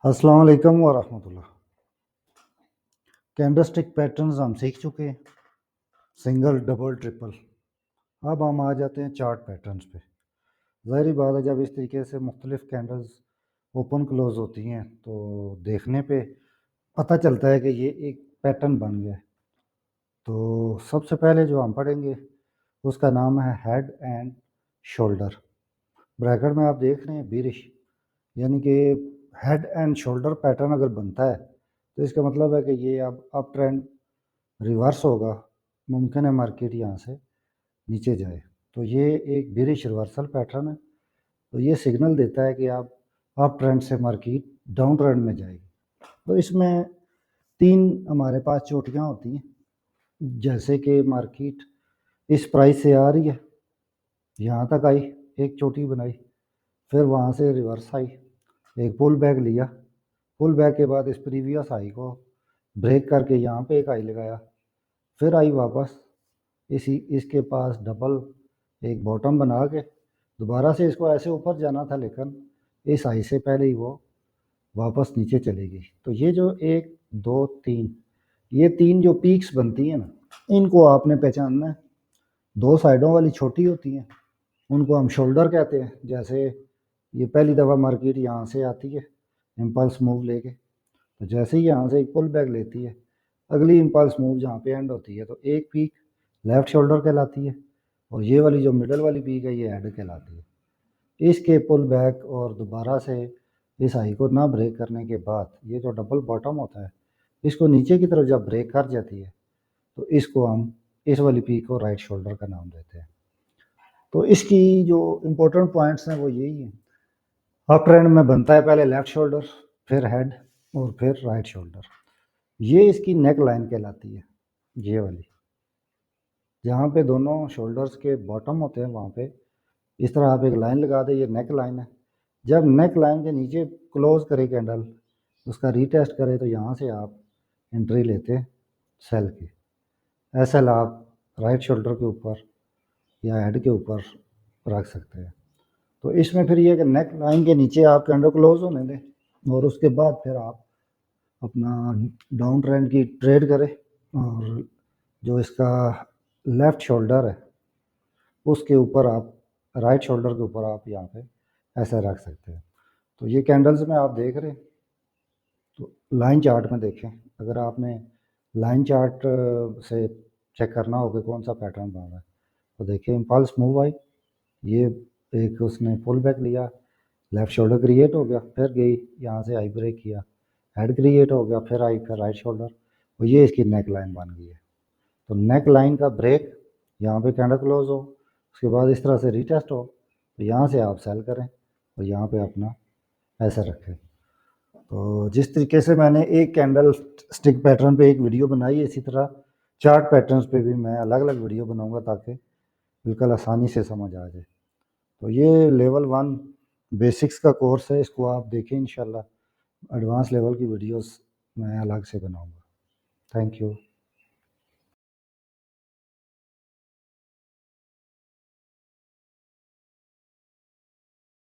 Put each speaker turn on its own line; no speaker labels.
अस्सलाम वालेकुम वरहमतुल्लाह। Candlestick patterns हम सीख चुके हैं, सिंगल डबल ट्रिपल। अब हम आ जाते हैं चार्ट पैटर्न्स पे। ज़ाहिर बात है, जब इस तरीके से मुख्तलिफ कैंडल्स ओपन क्लोज होती हैं तो देखने पे पता चलता है कि ये एक पैटर्न बन गया है। तो सबसे पहले जो हम पढ़ेंगे उसका नाम है हेड एंड शोल्डर। ब्रैकेट में आप देख रहे हैं बीरिश, यानी कि हेड एंड शोल्डर पैटर्न अगर बनता है तो इसका मतलब है कि ये अब अप ट्रेंड रिवर्स होगा, मुमकिन है मार्केट यहाँ से नीचे जाए। तो ये एक बेरिश रिवर्सल पैटर्न है, तो ये सिग्नल देता है कि आप अप ट्रेंड से मार्केट डाउन ट्रेंड में जाएगी। तो इसमें तीन हमारे पास चोटियाँ होती हैं, जैसे कि मार्केट इस प्राइस से आ रही है, यहाँ तक आई, एक चोटी बनाई, फिर वहाँ से रिवर्स आई, एक पुल बैक लिया, पुल बैक के बाद इस प्रीवियस हाई को ब्रेक करके यहाँ पे एक हाई लगाया, फिर आई वापस इसके पास डबल एक बॉटम बना के दोबारा से इसको ऐसे ऊपर जाना था, लेकिन इस हाई से पहले ही वो वापस नीचे चलेगी। तो ये जो एक दो तीन, ये तीन जो पीक्स बनती हैं ना, इनको आपने पहचानना है। दो साइडों वाली छोटी होती हैं, उनको हम शोल्डर कहते हैं। जैसे ये पहली दफ़ा मार्केट यहाँ से आती है इम्पल्स मूव लेके, तो जैसे ही यहाँ से एक पुल बैक लेती है, अगली इम्पल्स मूव जहाँ पे एंड होती है तो एक पीक लेफ़्ट शोल्डर कहलाती है, और ये वाली जो मिडल वाली पीक है ये हेड कहलाती है। इसके पुल बैक और दोबारा से इस हाई को ना ब्रेक करने के बाद ये जो डबल बॉटम होता है, इसको नीचे की तरफ जब ब्रेक कर जाती है तो इसको हम इस वाली पीक को राइट शोल्डर का नाम देते हैं। तो इसकी जो इम्पोर्टेंट पॉइंट्स हैं वो यही हैं। अप ट्रेंड में बनता है पहले लेफ़्ट शोल्डर, फिर हेड और फिर राइट शोल्डर। ये इसकी नेक लाइन कहलाती है, ये वाली, जहाँ पे दोनों शोल्डर्स के बॉटम होते हैं वहाँ पे इस तरह आप एक लाइन लगा दें, ये नेक लाइन है। जब नेक लाइन के नीचे क्लोज करे कैंडल, उसका रीटेस्ट करे, तो यहाँ से आप एंट्री लेते हैं सेल की। एसएल आप राइट शोल्डर के ऊपर या हेड के ऊपर रख सकते हैं। तो इसमें फिर ये कि नेक लाइन के नीचे आप कैंडल क्लोज होने दें और उसके बाद फिर आप अपना डाउन ट्रेंड की ट्रेड करें, और जो इसका लेफ़्ट शोल्डर है उसके ऊपर आप राइट शोल्डर के ऊपर आप यहाँ पे ऐसा रख सकते हैं। तो ये कैंडल्स में आप देख रहे हैं, तो लाइन चार्ट में देखें। अगर आपने लाइन चार्ट से चेक करना हो कि कौन सा पैटर्न बन रहा है, तो देखिए इम्पल्स मूव आई, ये एक उसने पुल बैक लिया, लेफ़्ट शोल्डर क्रिएट हो गया, फिर गई यहाँ से आई ब्रेक किया, हेड क्रिएट हो गया, फिर आई, फिर राइट शोल्डर, और ये इसकी नेक लाइन बन गई है। तो नेक लाइन का ब्रेक, यहाँ पे कैंडल क्लोज हो, उसके बाद इस तरह से रीटेस्ट हो, तो यहाँ से आप सेल करें और यहाँ पे अपना ऐसा रखें। तो जिस तरीके से मैंने एक कैंडल स्टिक पैटर्न पे एक वीडियो बनाई है, इसी तरह चार्ट पैटर्न्स पे भी मैं अलग अलग वीडियो बनाऊंगा ताकि बिल्कुल आसानी से समझ आ जाए। तो ये लेवल 1 बेसिक्स का कोर्स है, इसको आप देखें इंशाल्लाह। एडवांस लेवल की वीडियोस मैं अलग से बनाऊंगा। Thank you.